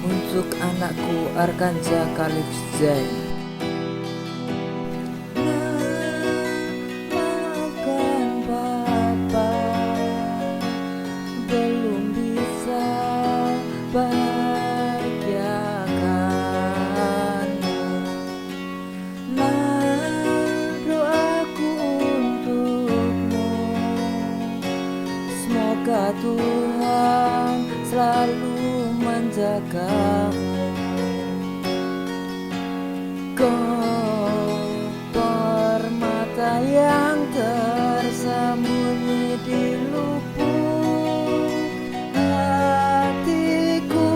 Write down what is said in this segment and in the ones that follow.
Untuk anakku Arkanza Khalif Zain. Maafkan Papa, belum bisa bahagiakanmu. Doaku untukmu, semoga Tuhan selalu menjagamu. Kau permata yang tersembunyi di lubuk hatiku,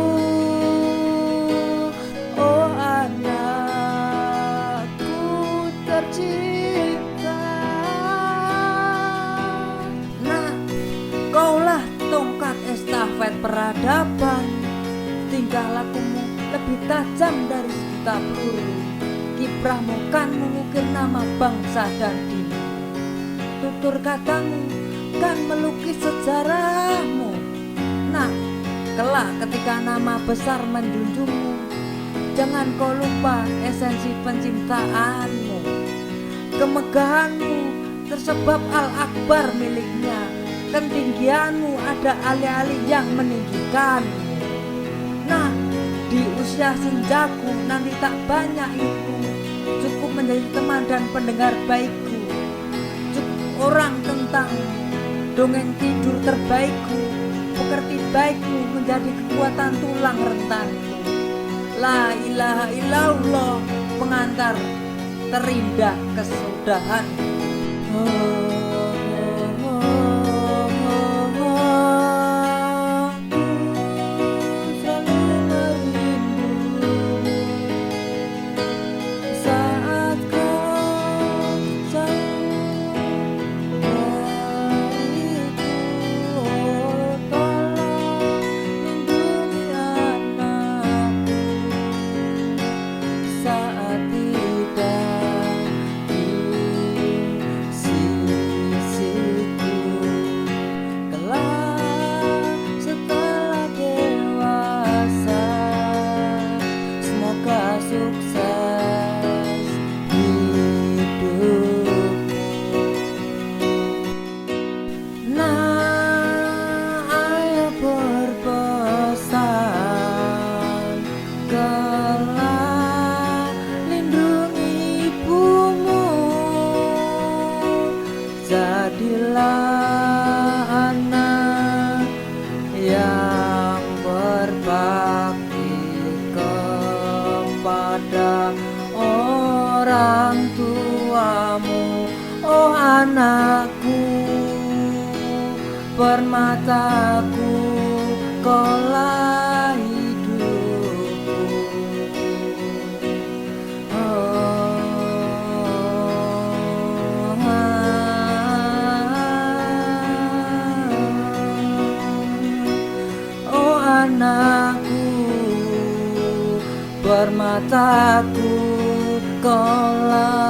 oh anakku tercinta. Nak, kaulah tongkat estafet peradaban. Tingkah lakumu lebih tajam dari sejuta peluru. Kiprahmu kan mengukir nama bangsa dan diri. Tutur katamu kan melukis sejarahmu. Nah, kelak ketika nama besar menjunjungmu, jangan kau lupa esensi penciptaanmu. Kemegahanmu tersebab Al-Akbar miliknya. Ketinggianmu ada alih-alih yang meninggikanmu. Nah, di usia senjaku nanti tak banyak itu, cukup menjadi teman dan pendengar baikku. Cukup orang tentang dongeng tidur terbaikku, pekerti baikmu menjadi kekuatan tulang rentanku. La ilaha illallah, pengantar terindah kesudahan. Sukses hidupmu. Nah, ayah berpesan, kelak lindungi ibumu. Jadilah anak yang berbakti kepada orang tuamu. Oh anakku, permataku, kaulah hidupku. Oh anakku, permataku, kaulah